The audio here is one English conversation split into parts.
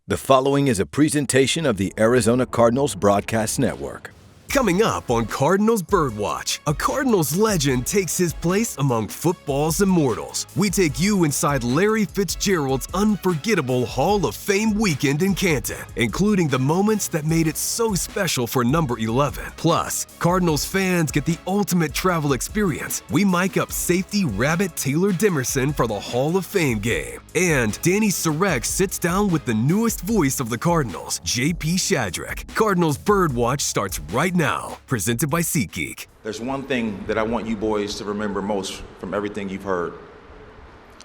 The following is a presentation of the Arizona Cardinals Broadcast Network. Coming up on Cardinals Birdwatch, a Cardinals legend takes his place among football's immortals. We take you inside Larry Fitzgerald's unforgettable Hall of Fame weekend in Canton, including the moments that made it so special for number 11. Plus, Cardinals fans get the ultimate travel experience. We mic up safety Rabbit Taylor-Demerson for the Hall of Fame game. And Dani Sureck sits down with the newest voice of the Cardinals, JP Shadrick. Cardinals Birdwatch starts right now, presented by SeatGeek. There's one thing that I want you boys to remember most from everything you've heard.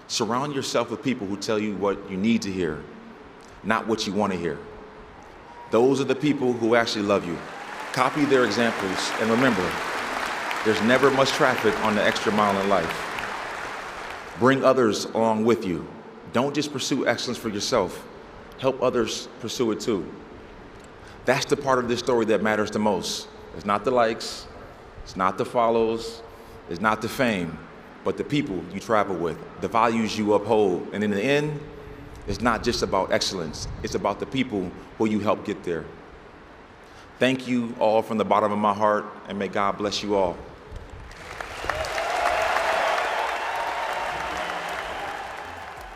Surround yourself with people who tell you what you need to hear, not what you want to hear. Those are the people who actually love you. Copy their examples, and remember, there's never much traffic on the extra mile in life. Bring others along with you. Don't just pursue excellence for yourself. Help others pursue it too. That's the part of this story that matters the most. It's not the likes, it's not the follows, it's not the fame, but the people you travel with, the values you uphold. And in the end, it's not just about excellence, it's about the people who you help get there. Thank you all from the bottom of my heart, and may God bless you all.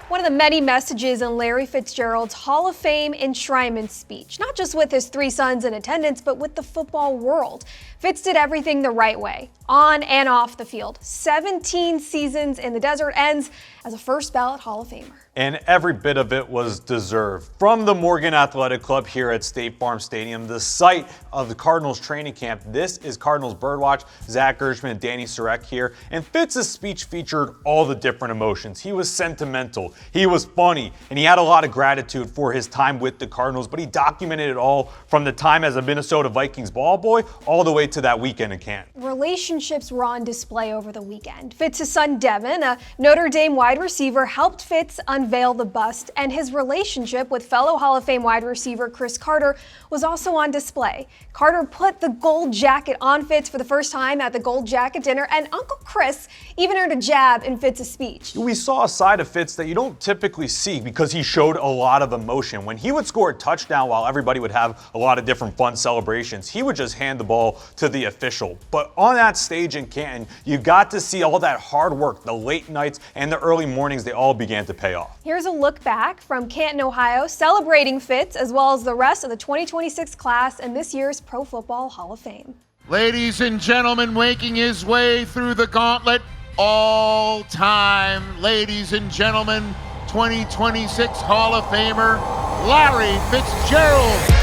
One of the many messages in Larry Fitzgerald's Hall of Fame Enshrinement speech, not just with his three sons in attendance, but with the football world. Fitz did everything the right way, on and off the field. 17 seasons in the desert, ends as a first ballot Hall of Famer. And every bit of it was deserved. From the Morgan Athletic Club here at State Farm Stadium, the site of the Cardinals training camp, this is Cardinals Birdwatch. Zach Gershman and Dani Sureck here. And Fitz's speech featured all the different emotions. He was sentimental, he was funny, and he had a lot of gratitude for his time with the Cardinals, but he documented it all from the time as a Minnesota Vikings ball boy all the way to that weekend in Canton. Relationships were on display over the weekend. Fitz's son Devin, a Notre Dame wide receiver, helped Fitz unveil the bust, and his relationship with fellow Hall of Fame wide receiver Chris Carter was also on display. Carter put the gold jacket on Fitz for the first time at the gold jacket dinner, and Uncle Chris even earned a jab in Fitz's speech. We saw a side of Fitz that you don't typically see because he showed a lot of emotion. When he would score a touchdown while everybody would have a lot of different fun celebrations, he would just hand the ball to the official. But on that stage in Canton, you got to see all that hard work, the late nights and the early mornings, they all began to pay off. Here's a look back from Canton, Ohio, celebrating Fitz as well as the rest of the 2026 class in this year's Pro Football Hall of Fame. Ladies and gentlemen, making his way through the gauntlet, all time, ladies and gentlemen, 2026 Hall of Famer, Larry Fitzgerald.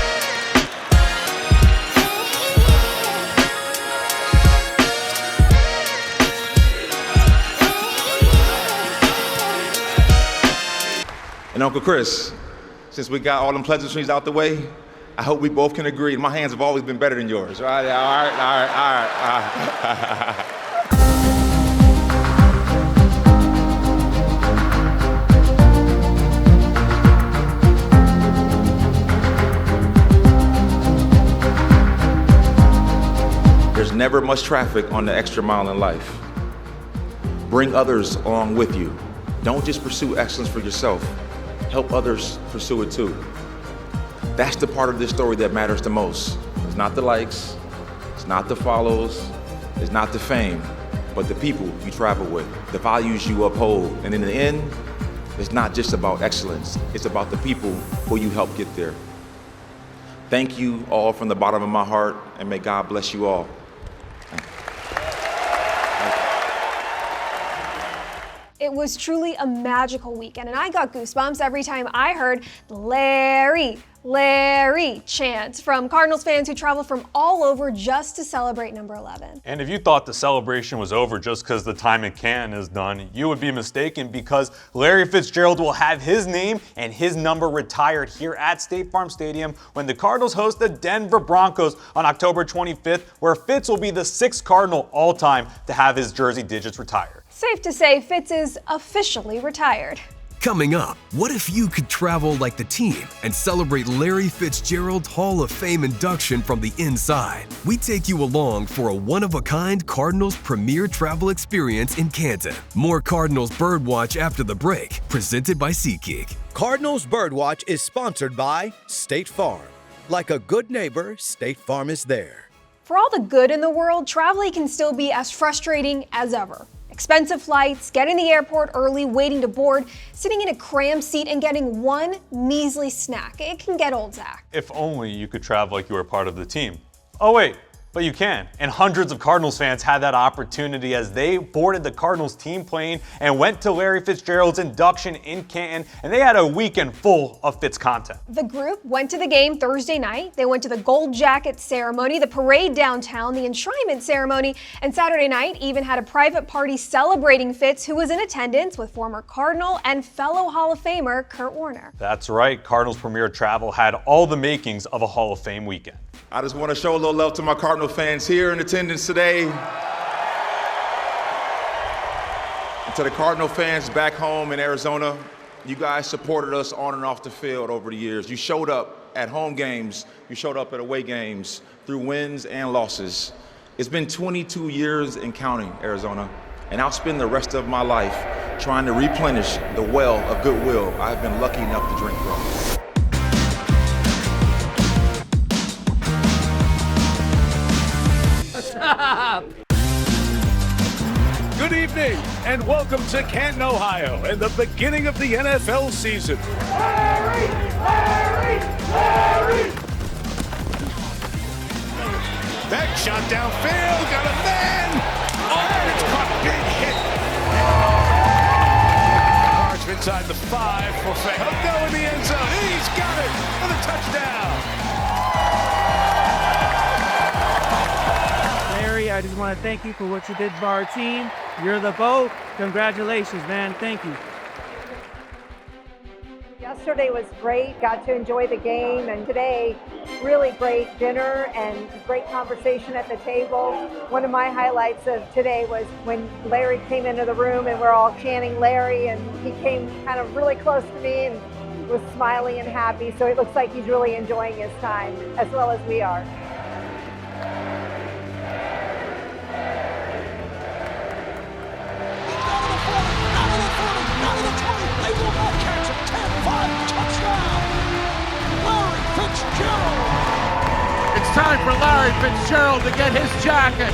And Uncle Chris, since we got all them pleasantries out the way, I hope we both can agree. My hands have always been better than yours, right? All right. There's never much traffic on the extra mile in life. Bring others along with you. Don't just pursue excellence for yourself. Help others pursue it too. That's the part of this story that matters the most. It's not the likes, it's not the follows, it's not the fame, but the people you travel with, the values you uphold. And in the end, it's not just about excellence, it's about the people who you help get there. Thank you all from the bottom of my heart, and may God bless you all. It was truly a magical weekend, and I got goosebumps every time I heard Larry, Larry chants from Cardinals fans who traveled from all over just to celebrate number 11. And if you thought the celebration was over just because the time in Canton is done, you would be mistaken, because Larry Fitzgerald will have his name and his number retired here at State Farm Stadium when the Cardinals host the Denver Broncos on October 25th, where Fitz will be the 6th Cardinal all-time to have his jersey digits retired. Safe to say, Fitz is officially retired. Coming up, what if you could travel like the team and celebrate Larry Fitzgerald Hall of Fame induction from the inside? We take you along for a one-of-a-kind Cardinals Premier Travel experience in Canton. More Cardinals Birdwatch after the break, presented by SeatGeek. Cardinals Birdwatch is sponsored by State Farm. Like a good neighbor, State Farm is there. For all the good in the world, traveling can still be as frustrating as ever. Expensive flights, getting to the airport early, waiting to board, sitting in a cramped seat and getting one measly snack. It can get old, Zach. If only you could travel like you were part of the team. Oh wait, but you can. And hundreds of Cardinals fans had that opportunity as they boarded the Cardinals team plane and went to Larry Fitzgerald's induction in Canton, and they had a weekend full of Fitz content. The group went to the game Thursday night. They went to the gold jacket ceremony, the parade downtown, the Enshrinement ceremony, and Saturday night even had a private party celebrating Fitz, who was in attendance with former Cardinal and fellow Hall of Famer Kurt Warner. That's right, Cardinals Premier Travel had all the makings of a Hall of Fame weekend. I just want to show a little love to my Cardinal fans here in attendance today. And to the Cardinal fans back home in Arizona, you guys supported us on and off the field over the years. You showed up at home games, you showed up at away games, through wins and losses. It's been 22 years and counting, Arizona, and I'll spend the rest of my life trying to replenish the well of goodwill I've been lucky enough to drink from. Good evening, and welcome to Canton, Ohio, and the beginning of the NFL season. Larry! Larry! Larry! That shot downfield, got a man! Oh, it's caught, big hit! March inside the 5 for Fay. He'll go in the end zone. He's got it for the touchdown! Larry, I just want to thank you for what you did for our team. You're the GOAT. Congratulations, man. Thank you. Yesterday was great. Got to enjoy the game, and today, really great dinner and great conversation at the table. One of my highlights of today was when Larry came into the room and we're all chanting Larry, and he came kind of really close to me and was smiling and happy. So it looks like he's really enjoying his time as well as we are. It's time for Larry Fitzgerald to get his jacket.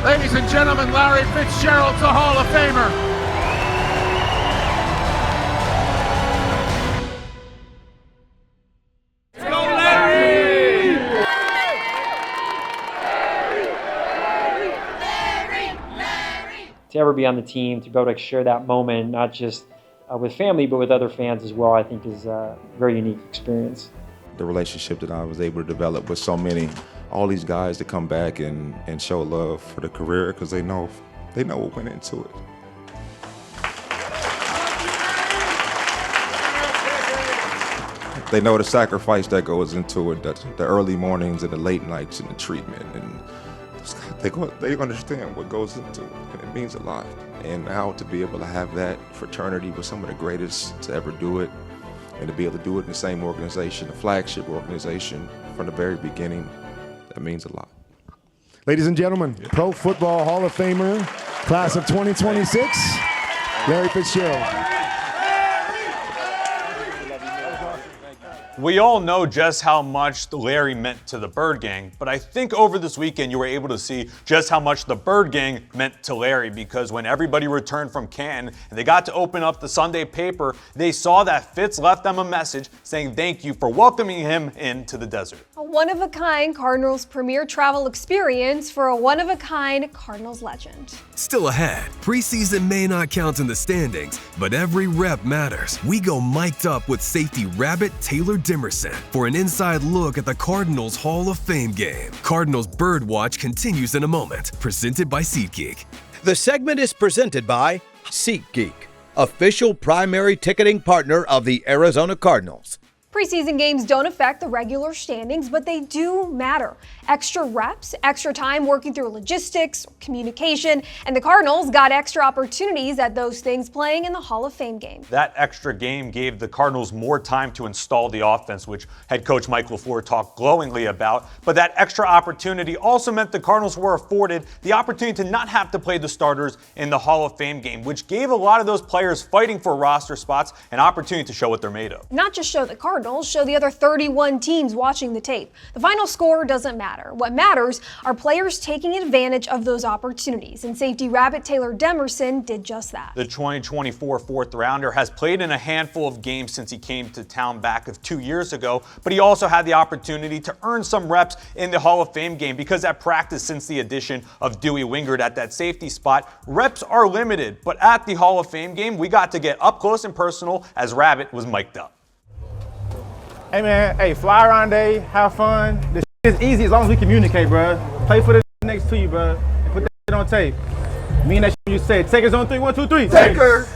Ladies and gentlemen, Larry Fitzgerald's a Hall of Famer. Let's go, Larry! To ever be on the team, to be able to share that moment, not just with family, but with other fans as well, I think is a very unique experience. The relationship that I was able to develop with so many, all these guys to come back and show love for the career because they know what went into it. They know the sacrifice that goes into it, the early mornings and the late nights and the treatment, and they understand what goes into it, and it means a lot. And now to be able to have that fraternity with some of the greatest to ever do it, and to be able to do it in the same organization, the flagship organization, from the very beginning, that means a lot. Ladies and gentlemen, Pro Football Hall of Famer, class of 2026, Larry Fitzgerald. We all know just how much Larry meant to the Bird Gang, but I think over this weekend you were able to see just how much the Bird Gang meant to Larry, because when everybody returned from Canton and they got to open up the Sunday paper, they saw that Fitz left them a message saying thank you for welcoming him into the desert. A one-of-a-kind Cardinals Premier Travel experience for a one-of-a-kind Cardinals legend. Still ahead, preseason may not count in the standings, but every rep matters. We go mic'd up with safety Rabbit Taylor-Demerson for an inside look at the Cardinals Hall of Fame game. Cardinals Birdwatch continues in a moment, presented by SeatGeek. The segment is presented by SeatGeek, official primary ticketing partner of the Arizona Cardinals. Preseason games don't affect the regular standings, but they do matter. Extra reps, extra time working through logistics, communication, and the Cardinals got extra opportunities at those things playing in the Hall of Fame game. That extra game gave the Cardinals more time to install the offense, which head coach Mike LaFleur talked glowingly about. But that extra opportunity also meant the Cardinals were afforded the opportunity to not have to play the starters in the Hall of Fame game, which gave a lot of those players fighting for roster spots an opportunity to show what they're made of. Not just show the Cardinals, show the other 31 teams watching the tape. The final score doesn't matter. What matters are players taking advantage of those opportunities, and safety Rabbit Taylor-Demerson did just that. The 2024 fourth rounder has played in a handful of games since he came to town back of 2 years ago, but he also had the opportunity to earn some reps in the Hall of Fame game because at practice since the addition of Dewey Wingard at that safety spot, reps are limited, but at the Hall of Fame game, we got to get up close and personal as Rabbit was mic'd up. Hey man, hey, fly around day, have fun. This is easy as long as we communicate, bro. Play for the next to you, bro. And put that on tape. Me and that you said. Takers on 3, 1, 2, 3. Takers!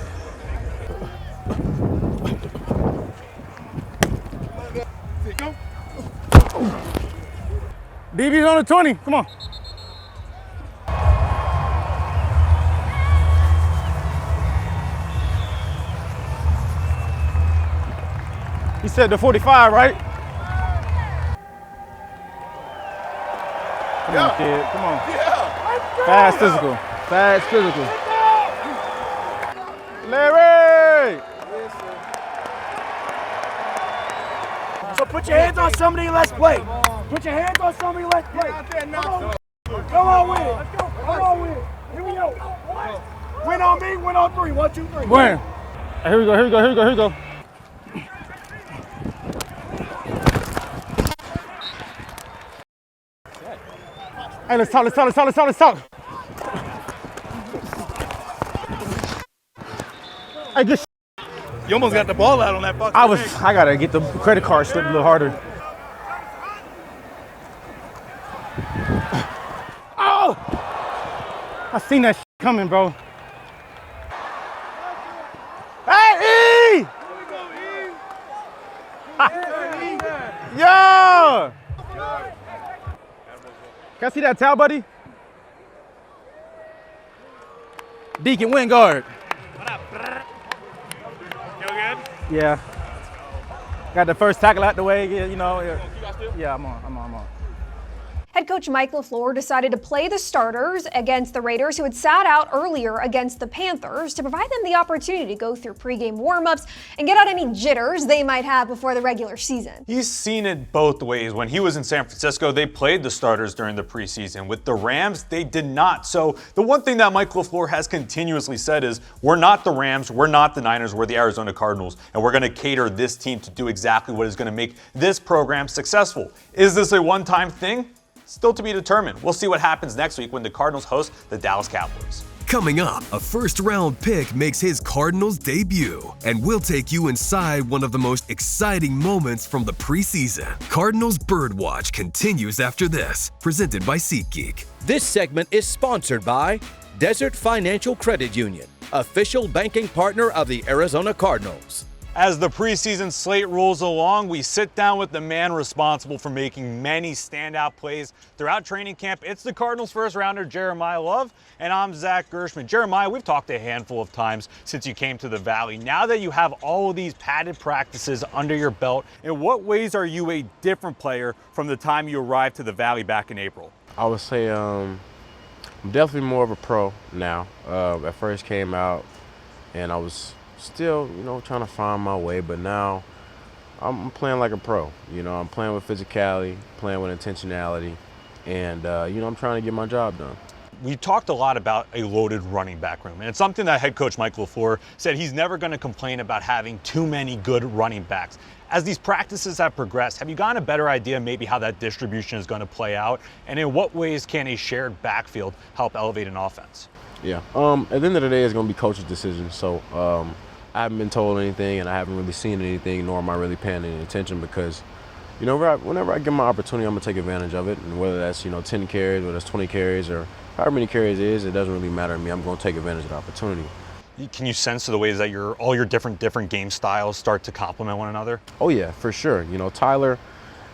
DB's on the 20, come on. He said the 45, right? Come on, kid, come on. Fast physical, fast physical. Larry! So put your hands on somebody and let's play. Put your hands on somebody and let's play. Come on with it. Come on with it. Here we go. Win on me, win on 3. 1, 2, 3. Win. Here we go, here we go, here we go, here we go. Hey, let's talk, let's talk, let's talk, let's talk, let's talk. Hey, good. You almost got the ball out on that box. I gotta get the credit card slipped a little harder. Oh! I seen that coming, bro. Hey, E! Yo! Can I see that towel, buddy? Deacon Wingard. Feel good? Yeah. Got the first tackle out the way, you know. Yeah, I'm on. Head coach Mike LaFleur decided to play the starters against the Raiders, who had sat out earlier against the Panthers, to provide them the opportunity to go through pregame warmups and get out any jitters they might have before the regular season. He's seen it both ways. When he was in San Francisco, they played the starters during the preseason. With the Rams, they did not. So the one thing that Mike LaFleur has continuously said is, we're not the Rams, we're not the Niners, we're the Arizona Cardinals, and we're going to cater this team to do exactly what is going to make this program successful. Is this a one-time thing? Still to be determined. We'll see what happens next week when the Cardinals host the Dallas Cowboys. Coming up, a first-round pick makes his Cardinals debut, and we'll take you inside one of the most exciting moments from the preseason. Cardinals Birdwatch continues after this, presented by SeatGeek. This segment is sponsored by Desert Financial Credit Union, official banking partner of the Arizona Cardinals. As the preseason slate rolls along, we sit down with the man responsible for making many standout plays throughout training camp. It's the Cardinals first rounder, Jeremiyah Love, and I'm Zach Gershman. Jeremiyah, we've talked a handful of times since you came to the Valley. Now that you have all of these padded practices under your belt, in what ways are you a different player from the time you arrived to the Valley back in April? I would say I'm definitely more of a pro now. I first came out and I was still, trying to find my way, but now I'm playing like a pro. I'm playing with physicality, playing with intentionality, and, I'm trying to get my job done. We talked a lot about a loaded running back room, and it's something that head coach Mike LaFleur said he's never going to complain about having too many good running backs. As these practices have progressed, have you gotten a better idea maybe how that distribution is going to play out, and in what ways can a shared backfield help elevate an offense? Yeah, at the end of the day, it's going to be coach's decision, so I haven't been told anything, and I haven't really seen anything, nor am I really paying any attention because, whenever I get my opportunity, I'm going to take advantage of it. And whether that's, 10 carries, whether that's 20 carries, or however many carries it is, it doesn't really matter to me. I'm going to take advantage of the opportunity. Can you sense the ways that all your different game styles start to complement one another? Oh yeah, for sure. Tyler,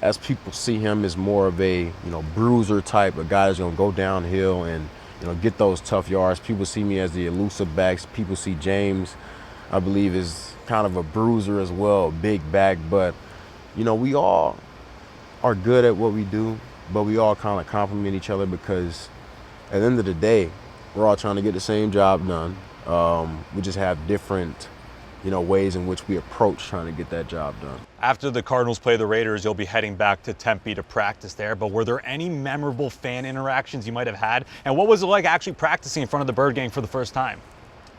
as people see him, is more of a bruiser type, a guy that's gonna go downhill and get those tough yards. People see me as the elusive backs. People see James, I believe, is kind of a bruiser as well, a big back. But we all are good at what we do, but we all kind of complement each other because at the end of the day, we're all trying to get the same job done. We just have different, ways in which we approach trying to get that job done. After the Cardinals play the Raiders, you'll be heading back to Tempe to practice there. But were there any memorable fan interactions you might have had? And what was it like actually practicing in front of the Bird Gang for the first time?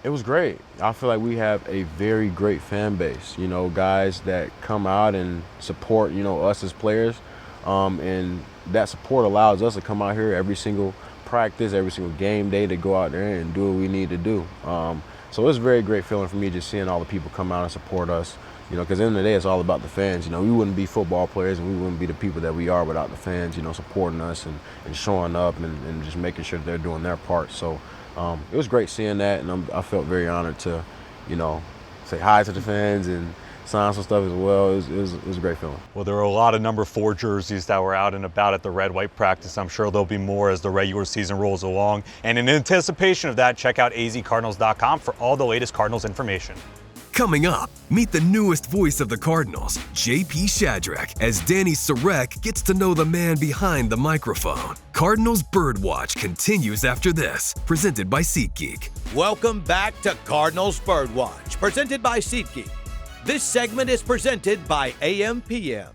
It was great. I feel like we have a very great fan base. Guys that come out and support, us as players. And that support allows us to come out here every single practice, every single game day, to go out there and do what we need to do. So it was a very great feeling for me just seeing all the people come out and support us, because at the end of the day, it's all about the fans. We wouldn't be football players and we wouldn't be the people that we are without the fans, supporting us and showing up and just making sure that they're doing their part. So it was great seeing that, and I felt very honored to, say hi to the fans and sign some stuff as well. It was a great feeling. Well, there were a lot of number 4 jerseys that were out and about at the red-white practice. I'm sure there'll be more as the regular season rolls along. And in anticipation of that, check out azcardinals.com for all the latest Cardinals information. Coming up, meet the newest voice of the Cardinals, JP Shadrick, as Dani Sureck gets to know the man behind the microphone. Cardinals Birdwatch continues after this, presented by SeatGeek. Welcome back to Cardinals Birdwatch, presented by SeatGeek. This segment is presented by AM/PM.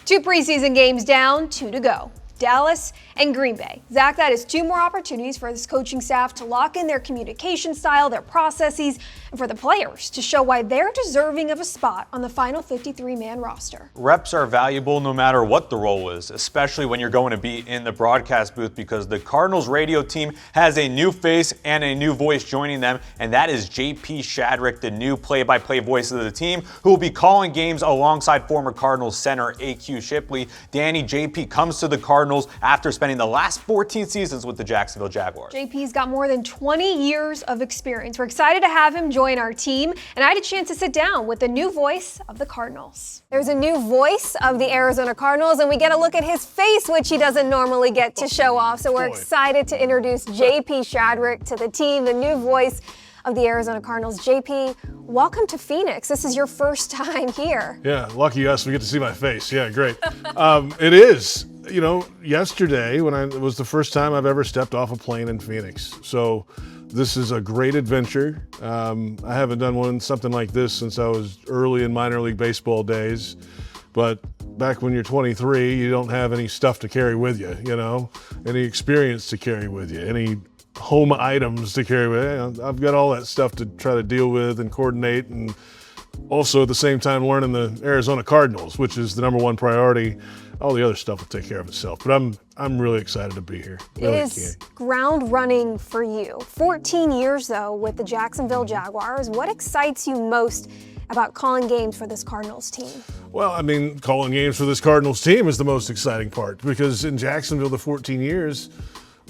2 preseason games down, 2 to go. Dallas and Green Bay. Zach, that is 2 more opportunities for this coaching staff to lock in their communication style, their processes, and for the players to show why they're deserving of a spot on the final 53-man roster. Reps are valuable no matter what the role is, especially when you're going to be in the broadcast booth, because the Cardinals radio team has a new face and a new voice joining them, and that is JP Shadrick, the new play-by-play voice of the team, who will be calling games alongside former Cardinals center AQ Shipley. Dani, JP comes to the Cardinals after spending the last 14 seasons with the Jacksonville Jaguars. JP's got more than 20 years of experience. We're excited to have him join our team, and I had a chance to sit down with the new voice of the Cardinals. There's a new voice of the Arizona Cardinals, and we get a look at his face, which he doesn't normally get to show off. So we're excited to introduce JP Shadrick to the team, the new voice of the Arizona Cardinals. JP, welcome to Phoenix. This is your first time here. Yeah, lucky us, we get to see my face. Yeah, great. It is. Yesterday it was the first time I've ever stepped off a plane in Phoenix. So this is a great adventure. I haven't done something like this since I was early in minor league baseball days. But back when you're 23, you don't have any stuff to carry with you, any experience to carry with you, any home items to carry with you. I've got all that stuff to try to deal with and coordinate, and also at the same time learning the Arizona Cardinals, which is the number 1 priority. All the other stuff will take care of itself. But I'm really excited to be here. Really it is ground running for you. 14 years, though, with the Jacksonville Jaguars. What excites you most about calling games for this Cardinals team? Well, calling games for this Cardinals team is the most exciting part, because in Jacksonville, the 14 years,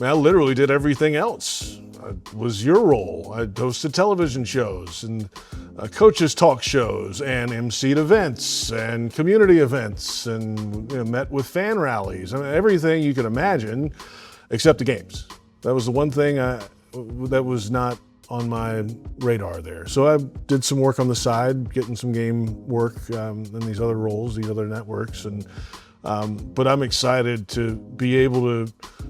I literally did everything else. It was your role. I hosted television shows and coaches talk shows and emceed events and community events and met with fan rallies. Everything you could imagine except the games. That was the one thing that was not on my radar there. So I did some work on the side, getting some game work in these other roles, these other networks, but I'm excited to be able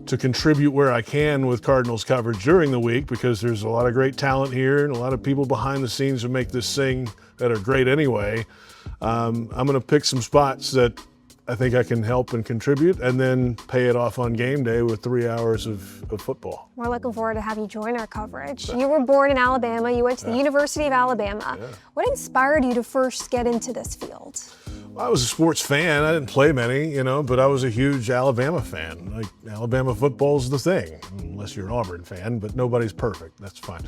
to contribute where I can with Cardinals coverage during the week, because there's a lot of great talent here and a lot of people behind the scenes who make this thing that are great anyway. I'm going to pick some spots that I think I can help and contribute, and then pay it off on game day with 3 hours of football. We're looking forward to have you join our coverage. You were born in Alabama. You went to the University of Alabama. What inspired you to first get into this field? I was a sports fan. I didn't play many, but I was a huge Alabama fan. Like, Alabama football's the thing, unless you're an Auburn fan, but nobody's perfect. That's fine.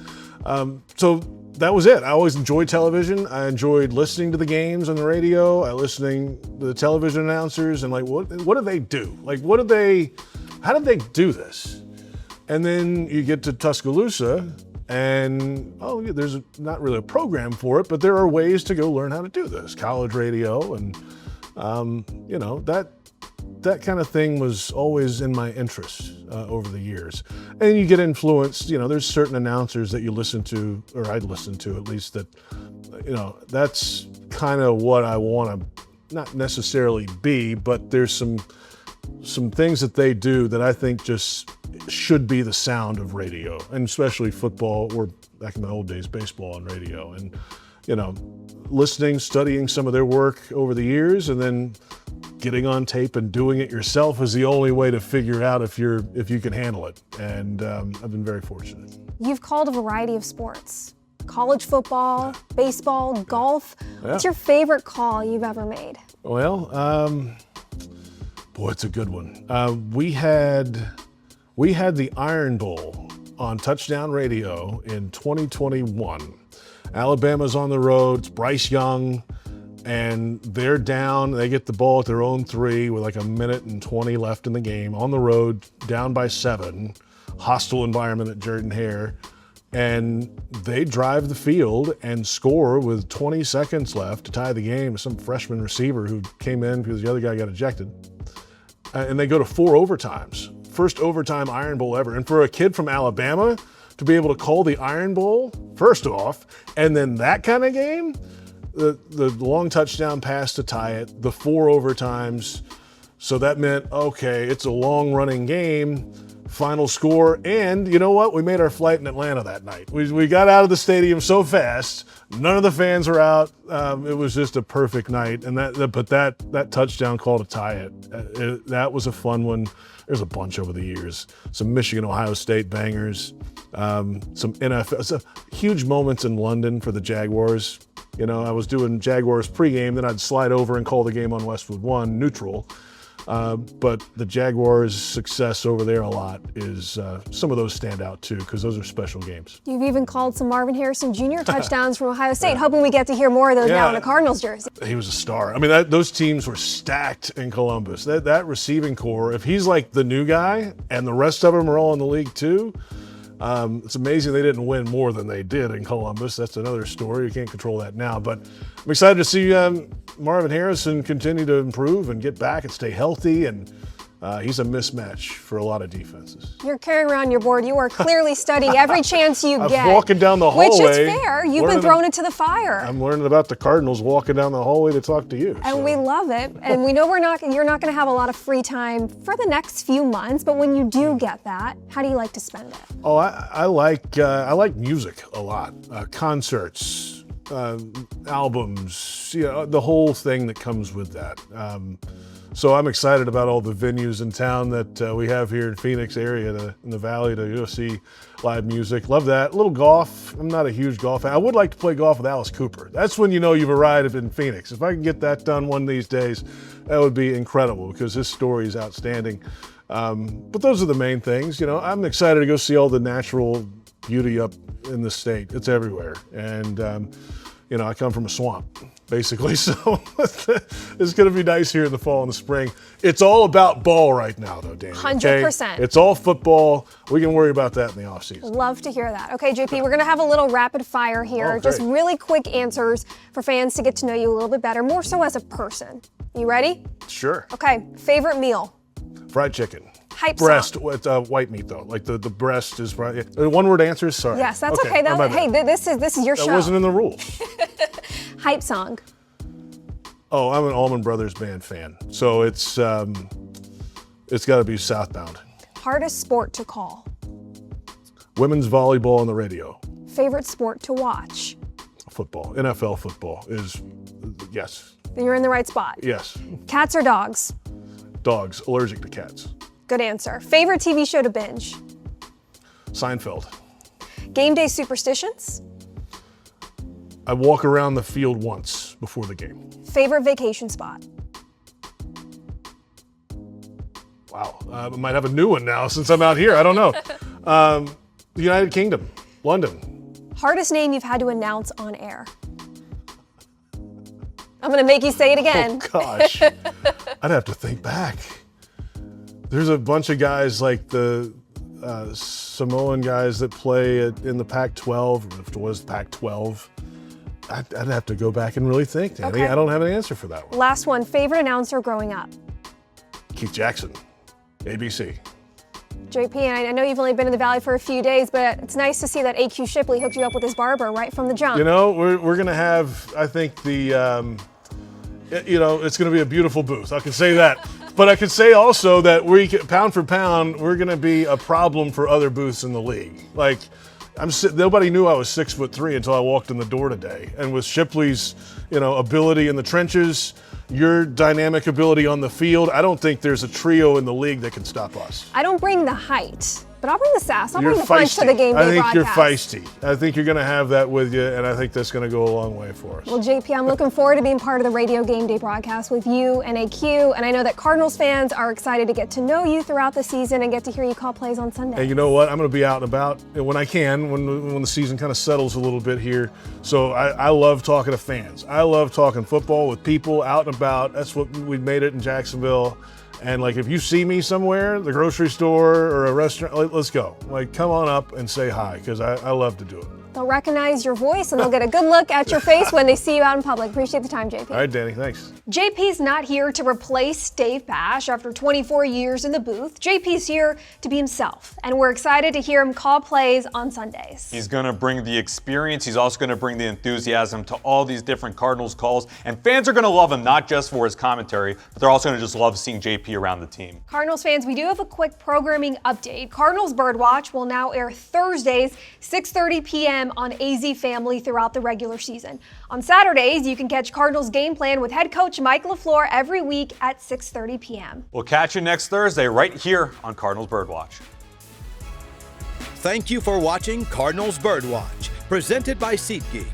So that was it. I always enjoyed television. I enjoyed listening to the games on the radio. I listening to the television announcers and what do they do? How did they do this? And then you get to Tuscaloosa And, there's not really a program for it, but there are ways to go learn how to do this. College radio and, that kind of thing was always in my interest over the years. And you get influenced, there's certain announcers that you listen to, or I'd listen to at least, that, that's kind of what I want to not necessarily be, but there's some things that they do that I think just should be the sound of radio, and especially football, or back in the old days, baseball on radio. And, listening, studying some of their work over the years, and then getting on tape and doing it yourself is the only way to figure out if you can handle it. And I've been very fortunate. You've called a variety of sports. College football, baseball, golf. Yeah. What's your favorite call you've ever made? Well, boy, it's a good one. We had the Iron Bowl on Touchdown Radio in 2021. Alabama's on the road. It's Bryce Young, and they're down. They get the ball at their own 3 with like a minute and 20 left in the game. On the road, down by 7. Hostile environment at Jordan-Hare. And they drive the field and score with 20 seconds left to tie the game with some freshman receiver who came in because the other guy got ejected. And they go to 4 overtimes. First overtime Iron Bowl ever. And for a kid from Alabama to be able to call the Iron Bowl, first off, and then that kind of game, the long touchdown pass to tie it, the 4 overtimes. So that meant, okay, it's a long running game, final score. And you know what? We made our flight in Atlanta that night. We got out of the stadium so fast. None of the fans were out. It was just a perfect night. And that touchdown call to tie it, that was a fun one. There's a bunch over the years. Some Michigan, Ohio State bangers, some NFL, some huge moments in London for the Jaguars. I was doing Jaguars pregame, then I'd slide over and call the game on Westwood One, neutral. But the Jaguars' success over there a lot is some of those stand out too, because those are special games. You've even called some Marvin Harrison Jr. touchdowns from Ohio State. Hoping we get to hear more of those now in a Cardinals jersey. He was a star. I mean, those teams were stacked in Columbus. That receiving core, if he's like the new guy and the rest of them are all in the league too, it's amazing they didn't win more than they did in Columbus. That's another story. You can't control that now. But I'm excited to see Marvin Harrison continue to improve and get back and stay healthy. And he's a mismatch for a lot of defenses. You're carrying around your board. You are clearly studying every chance you get. I'm walking down the hallway. Which is fair. You've been thrown into the fire. I'm learning about the Cardinals walking down the hallway to talk to you. And we love it. And we know you're not going to have a lot of free time for the next few months. But when you do get that, how do you like to spend it? Oh, I like music a lot. Concerts, albums, the whole thing that comes with that. So I'm excited about all the venues in town that we have here in Phoenix area, in the Valley, to go see live music. Love that. A little golf. I'm not a huge golf fan. I would like to play golf with Alice Cooper. That's when you know you've arrived in Phoenix. If I can get that done one of these days, that would be incredible because his story is outstanding. But those are the main things. I'm excited to go see all the natural beauty up in the state. It's everywhere. And, I come from a swamp, basically. So it's going to be nice here in the fall and the spring. It's all about ball right now, though, Dani. 100%. Okay? It's all football. We can worry about that in the offseason. Love to hear that. Okay, JP, we're going to have a little rapid fire here. Okay. Just really quick answers for fans to get to know you a little bit better, more so as a person. You ready? Sure. Okay, favorite meal? Fried chicken. Hype breast, song. With white meat though. Like the breast is right. One word answers. Sorry. Yes, that's okay. Hey, this is your show. That wasn't in the rules. Hype song. Oh, I'm an Allman Brothers Band fan, so it's got to be Southbound. Hardest sport to call. Women's volleyball on the radio. Favorite sport to watch. Football. NFL football is yes. You're in the right spot. Yes. Cats or dogs? Dogs. Allergic to cats. Good answer. Favorite TV show to binge? Seinfeld. Game day superstitions? I walk around the field once before the game. Favorite vacation spot? Wow. I might have a new one now since I'm out here. I don't know. The United Kingdom. London. Hardest name you've had to announce on air? I'm going to make you say it again. Oh, gosh. I'd have to think back. There's a bunch of guys like Samoan guys that play in the Pac-12, or if it was Pac-12, I'd have to go back and really think, Dani. Okay. I don't have an answer for that one. Last one, favorite announcer growing up? Keith Jackson, ABC. JP, and I know you've only been in the Valley for a few days, but it's nice to see that AQ Shipley hooked you up with his barber right from the jump. You know, we're going to have, I think, the, it's going to be a beautiful booth. I can say that. But I can say also that pound for pound, we're going to be a problem for other booths in the league. Like, nobody knew I was 6'3" until I walked in the door today. And with Shipley's, ability in the trenches, your dynamic ability on the field, I don't think there's a trio in the league that can stop us. I don't bring the height, but I'll bring the sass. I'll bring the punch to the game day I think broadcast. you're feisty. I think you're going to have that with you, and I think that's going to go a long way for us. Well, JP, I'm looking forward to being part of the radio game day broadcast with you and AQ, and I know that Cardinals fans are excited to get to know you throughout the season and get to hear you call plays on Sunday. And you know what? I'm going to be out and about when I can, when the season kind of settles a little bit here. So I love talking to fans. I love talking football with people out and about. That's what we made it in Jacksonville. And like, if you see me somewhere, the grocery store or a restaurant, let's go. Like, come on up and say hi, because I love to do it. They'll recognize your voice and they'll get a good look at your face when they see you out in public. Appreciate the time, JP. All right, Dani, thanks. JP's not here to replace Dave Pasch after 24 years in the booth. JP's here to be himself, and we're excited to hear him call plays on Sundays. He's going to bring the experience. He's also going to bring the enthusiasm to all these different Cardinals calls, and fans are going to love him not just for his commentary, but they're also going to just love seeing JP around the team. Cardinals fans, we do have a quick programming update. Cardinals Birdwatch will now air Thursdays, 6:30 p.m. on AZ Family throughout the regular season. On Saturdays, you can catch Cardinals Game Plan with head coach Mike LaFleur every week at 6:30 p.m. We'll catch you next Thursday right here on Cardinals Birdwatch. Thank you for watching Cardinals Birdwatch, presented by SeatGeek.